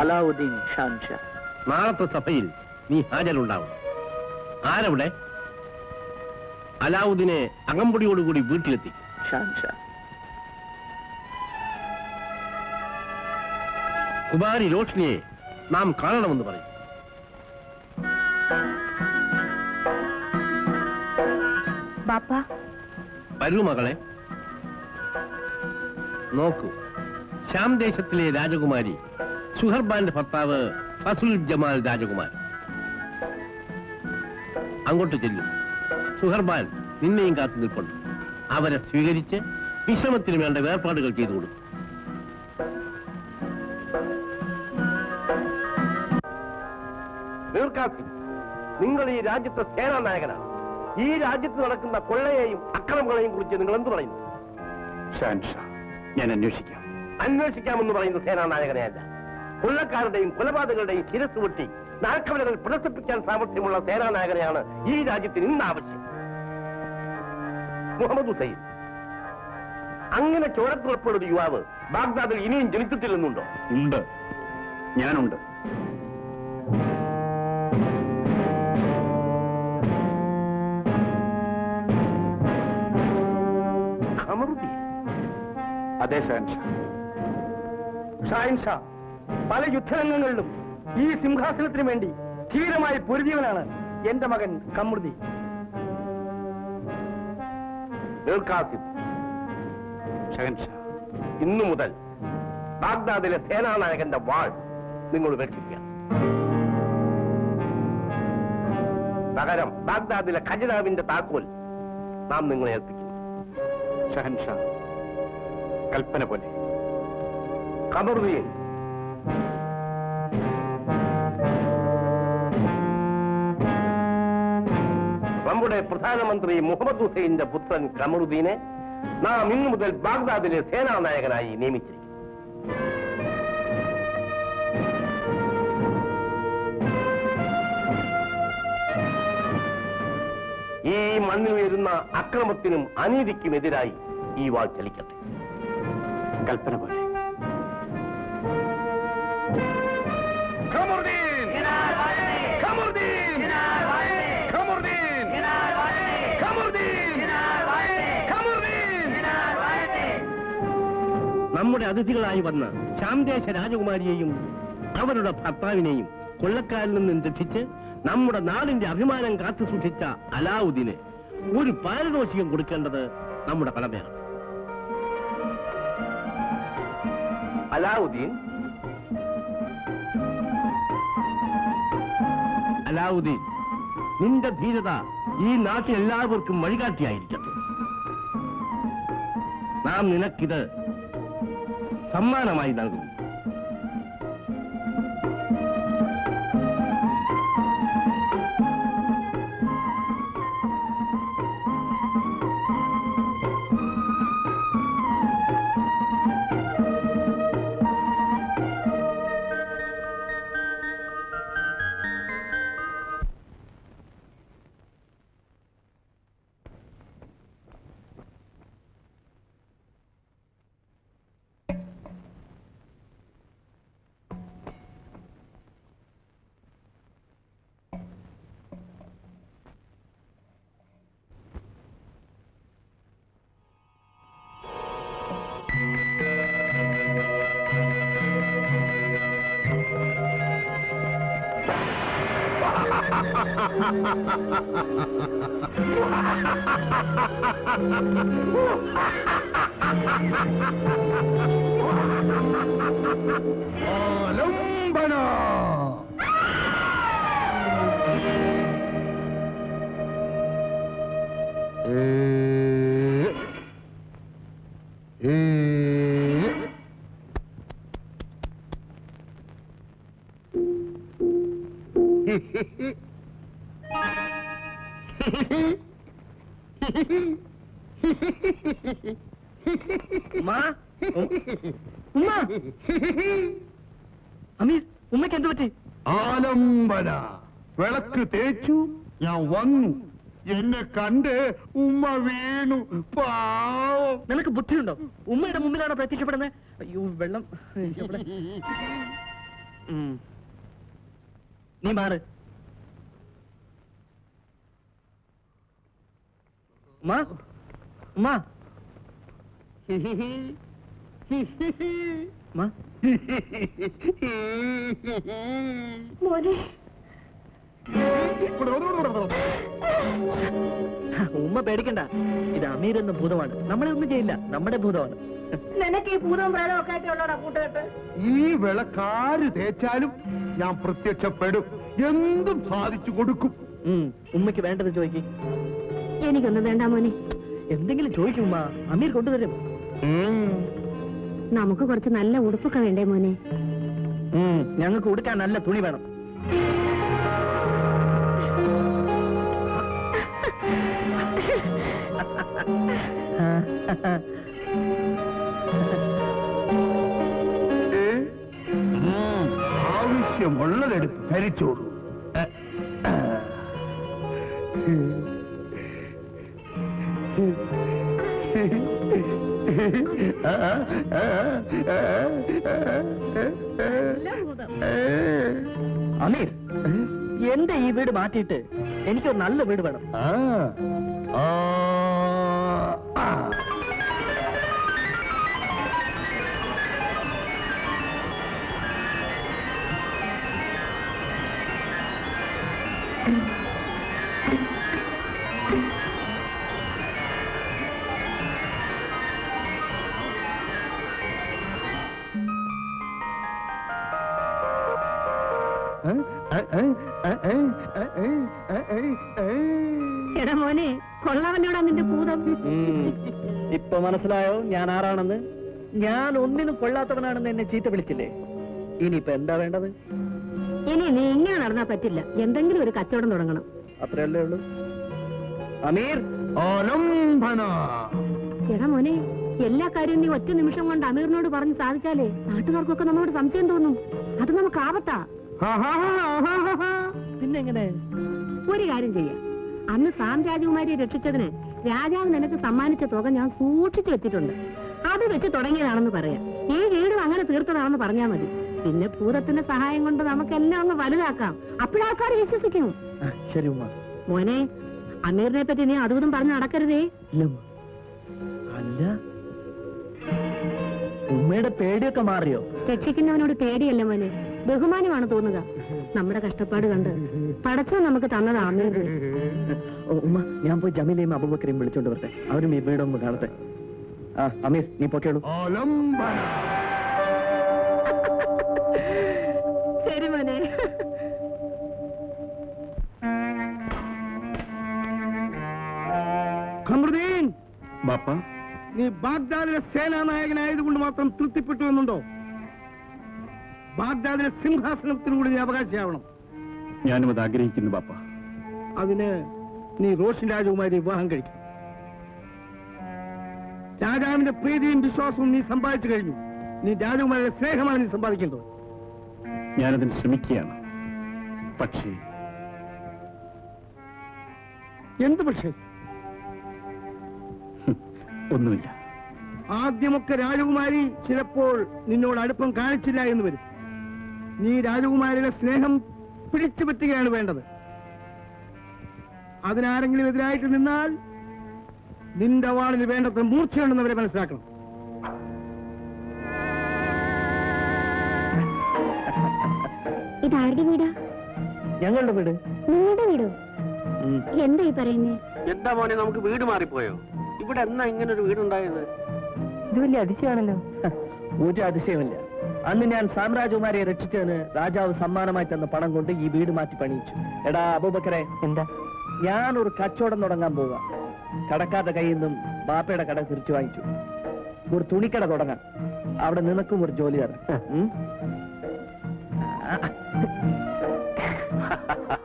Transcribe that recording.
അലാവുദ്ദീൻ ഷാൻഷാ. നാളത്തെ സഭയിൽ നീ ഹാജരുണ്ടാവും. ആരവിടെ? അലാവുദ്ദീനെ അകമ്പടിയോടുകൂടി വീട്ടിലെത്തി. ഷാൻഷാ. കുമാരി രോഷ്നിയെ നാം കാണണമെന്ന് പറയും. വരൂ മകളെ. നോക്കൂ, ശ്യാം ദേശത്തിലെ രാജകുമാരി സുഹർബാന്റെ ഭർത്താവ് ഫസുൽ ജമാൽ രാജകുമാരൻ. അങ്ങോട്ട് ചെല്ലും. സുഹർബാൻ നിന്നെയും കാത്തു നിൽപ്പുണ്ട്. അവരെ സ്വീകരിച്ച് വിശ്രമത്തിന് വേണ്ട ഏർപ്പാടുകൾ ചെയ്തു കൊടുക്കും. നിങ്ങൾ ഈ രാജ്യത്തെ സേനാനായകനാണ്. ഈ രാജ്യത്ത് നടക്കുന്ന കൊള്ളയെയും അക്രമങ്ങളെയും കുറിച്ച് നിങ്ങൾ എന്ത് പറയുന്നു? ഷാൻഷാ, ഞാൻ അന്വേഷിക്കാം. അന്വേഷിക്കാമെന്ന് പറയുന്ന സേനാനായകനെയല്ല, കൊള്ളക്കാരുടെയും കൊലപാതകളുടെയും ശിരസ് വെട്ടി നാൽക്കവലകൾ പ്രദർശിപ്പിക്കാൻ സാമർഥ്യമുള്ള സേനാനായകനെയാണ് ഈ രാജ്യത്തിന് ഇന്ന് ആവശ്യം. മുഹമ്മദ് ഹുസൈൻ, അങ്ങനെ ചോരത്തുറപ്പുള്ള യുവാവ് ബാഗ്ദാദിൽ ഇനിയും ജനിച്ചിട്ടില്ലെന്നുണ്ടോ? ഉണ്ട്, ഞാനുണ്ട്. അതെ ഷാൻഷാ. ഷാൻഷാ, പല യുദ്ധരംഗങ്ങളിലും ഈ സിംഹാസനത്തിന് വേണ്ടി ധീരമായി പൊരുതിയവനാണ് എന്റെ മകൻ കമറുദ്ദീൻ. ഇന്നു മുതൽ ബാഗ്ദാദിലെ സേനാനായകന്റെ വാൾ നിങ്ങൾ ഉപേക്ഷിക്കുക. പകരം ബാഗ്ദാദിലെ ഖജനാവിന്റെ താക്കോൽ നാം നിങ്ങളെ ഏൽപ്പിക്കുന്നു. ഷഹൻഷാ, കൽപ്പന പോലെ. കമറുദ്ദീൻ, നമ്മുടെ പ്രധാനമന്ത്രി മുഹമ്മദ് ഹുസൈന്റെ പുത്രൻ കമറുദ്ദീനെ നാം ഇന്നു മുതൽ ബാഗ്ദാദിലെ സേനാനായകനായി നിയമിച്ചിരിക്കുന്നു. ഈ മണ്ണിൽ വരുന്ന അക്രമത്തിനും അനീതിക്കുമെതിരായി ഈ വാൾ ചലിക്കട്ടെ. കൽപ്പന പോലെ. നമ്മുടെ അതിഥികളായി വന്ന ശ്യാംദേശ രാജകുമാരിയെയും അവരുടെ ഭർത്താവിനെയും കൊള്ളക്കാരിൽ നിന്നും രക്ഷിച്ച് നമ്മുടെ നാടിന്റെ അഭിമാനം കാത്തു സൂക്ഷിച്ച അലാവുദ്ദീന് ഒരു പാരിതോഷികം കൊടുക്കേണ്ടത് നമ്മുടെ കടമയാണ്. അലാവുദ്ദീൻ, അലാവുദ്ദീൻ, നിന്റെ ധീരത ഈ നാട്ടിൽ എല്ലാവർക്കും വഴികാട്ടിയായിരിക്കട്ടെ. നാം നിനക്കിത് സമ്മാനമായി നൽകും. അമീർ, ഉമ്മയ്ക്ക് എന്ത് പറ്റി? ആലംബന വിളക്ക് തേച്ചു, ഞാൻ വന്നു. എന്നെ കണ്ട് ഉമ്മ വീണു. പാവം. നിനക്ക് ബുദ്ധിയുണ്ടോ? ഉമ്മയുടെ മുമ്പിലാണോ പ്രത്യക്ഷപ്പെടുന്നത്? അയ്യോ, വെള്ളം. നീ മാറ്. ഉമ്മ ഉമ്മ ഉമ്മ. മോനെ ഉമ്മ പേടിക്കണ്ട, ഇത് അമീർ എന്ന ഭൂതമാണ്. നമ്മളെ ഒന്നും ചെയ്യില്ല, നമ്മുടെ ഭൂതമാണ്. നിനക്ക് ഈ ഭൂതവും പ്രേതവും ഒക്കെ ആയിട്ടുള്ളോടാ കൂട്ടുകെട്ട്. ഈ വിളക്കാര് തേച്ചാലും ഞാൻ പ്രത്യക്ഷപ്പെടും, എന്തും സാധിച്ചു കൊടുക്കും. ഉമ്മയ്ക്ക് വേണ്ടത് ചോദിക്കും. എനിക്കൊന്നും വേണ്ട മോനെ. എന്തെങ്കിലും ചോദിക്കും ഉമ്മ, അമീർ കൊണ്ടുവരും. നമുക്ക് കുറച്ച് നല്ല ഉടുപ്പൊക്കെ വേണ്ടേ മോനെ? ഞങ്ങൾക്ക് ഉടുക്കാൻ നല്ല തുണി വേണം. ആവശ്യമുള്ളതെടുത്ത് ധരിച്ചോളൂ. അമീർ, എന്റെ ഈ വീട് മാറ്റിയിട്ട് എനിക്കൊരു നല്ല വീട് വേണം. എടാ മോനെ, കൊള്ളവല്ലോടാ നിന്റെ ഭൂതം. ഇപ്പൊ മനസ്സിലായോ ഞാൻ ആരാണെന്ന്? ഞാൻ ഒന്നിനും കൊള്ളാത്തവനാണെന്ന് എന്നെ ചീത്ത വിളിച്ചില്ലേ? ഇനിയിപ്പൊ എന്താ വേണ്ടത്? ഇനി നീ ഇങ്ങനെ നടന്നാ പറ്റില്ല, എന്തെങ്കിലും ഒരു കച്ചവടം തുടങ്ങണം. അത്രയല്ലേ ഉള്ളൂ. അമീർ, എടാ മോനെ, എല്ലാ കാര്യവും നീ ഒറ്റ നിമിഷം കൊണ്ട് അമീറിനോട് പറഞ്ഞ് സാധിച്ചാലേ നാട്ടുകാർക്കൊക്കെ നമ്മളോട് സംശയം തോന്നും. അത് നമുക്ക് ആപത്താ. പിന്നെങ്ങനെ? ഒരു കാര്യം ചെയ്യാം. അന്ന് സാം രാജകുമാരിയെ രക്ഷിച്ചതിന് രാജാവ് നിനക്ക് സമ്മാനിച്ച തുക ഞാൻ സൂക്ഷിച്ചു വെച്ചിട്ടുണ്ട്. അത് വെച്ച് തുടങ്ങിയതാണെന്ന് പറയാം. ഈ വീടും അങ്ങനെ തീർത്തതാണെന്ന് പറഞ്ഞാൽ മതി. പിന്നെ ഭൂതത്തിന്റെ സഹായം കൊണ്ട് നമുക്കെല്ലാം അങ്ങ് വലുതാക്കാം. അപ്പോഴാൾക്കാർ വിശ്വസിക്കും. ശരി ഉമ്മ. മോനെ, അമീറിനെ പറ്റി നീ അതും പറഞ്ഞ് നടക്കരുതേ. അല്ല, ഉമ്മയുടെ പേടിയൊക്കെ മാറിയോ? രക്ഷിക്കുന്നവനോട് പേടിയല്ല മോനെ, ബഹുമാനമാണ് തോന്നുക. നമ്മുടെ കഷ്ടപ്പാട് കണ്ട് പടച്ചോ നമുക്ക് തന്നതാ അമീർ. ഉമ്മ, ഞാൻ പോയി ജമീലയും അബൂബക്കറേയും വിളിച്ചോണ്ട് വരട്ടെ. അവരും ഈ വീടൊന്ന് കാണട്ടെ. അമീർ, നീ പൊക്കേളൂ. ശരി മോനെ. ഖമറുദ്ദീൻ ബാപ്പ, നീ ബാഗ്ദാദിലെ സേനാനായകനായതുകൊണ്ട് മാത്രം തൃപ്തിപ്പെട്ടു എന്നുണ്ടോ? ബാഗ്ദാദിലെ സിംഹാസനത്തിനൂടെ നീ അവകാശിയാവണം. ഞാനും അത് ആഗ്രഹിക്കുന്നു ബാപ്പ. അതിന് നീ റോഷൻ രാജകുമാരി വിവാഹം കഴിക്കും. രാജാവിന്റെ പ്രീതിയും വിശ്വാസവും നീ സമ്പാദിച്ചു കഴിഞ്ഞു. നീ രാജകുമാരിയുടെ സ്നേഹമാണ് നീ സമ്പാദിക്കേണ്ടത്. ഞാനതിന് ശ്രമിക്കുകയാണ്. പക്ഷേ എന്ത് പക്ഷേ? ഒന്നുമില്ല. ആദ്യമൊക്കെ രാജകുമാരി ചിലപ്പോൾ നിന്നോട് അടുപ്പം കാണിച്ചില്ല എന്ന് വരും. നീ രാജകുമാരിയുടെ സ്നേഹം പിടിച്ചു പറ്റുകയാണ് വേണ്ടത്. അതിനാരെങ്കിലും എതിരായിട്ട് നിന്നാൽ നിന്റെ വാളിൽ വേണ്ടത്ര മൂർച്ചയുണ്ടെന്നവരെ മനസ്സിലാക്കണം. ഇതാരുടെ വീടാ? ഞങ്ങളുടെ വീട്. നിങ്ങളുടെ വീടോ? എന്താ ഈ പറയുന്നേ? എന്താ മോനെ, നമുക്ക് വീട് മാറിപ്പോയോ? ഇവിടെ എന്നാ ഇങ്ങനെ ഒരു വീടുണ്ടായത്? ഇത് വലിയ അതിശയമാണല്ലോ. ഒരു അതിശയമില്ല. അന്ന് ഞാൻ സാമ്രാജകുമാരിയെ രക്ഷിച്ചതിന് രാജാവ് സമ്മാനമായി തന്ന പണം കൊണ്ട് ഈ വീട് മാറ്റി പണിയിച്ചു. എടാ അബൂബക്കറെ, എന്താ? ഞാനൊരു കച്ചവടം തുടങ്ങാൻ പോവാ. കടക്കാരുടെ കയ്യിൽ നിന്നും ബാപ്പയുടെ കട തിരിച്ചു വാങ്ങിച്ചു. ഒരു തുണിക്കട തുടങ്ങാം. അവിടെ നിനക്കും ഒരു ജോലി തരാം.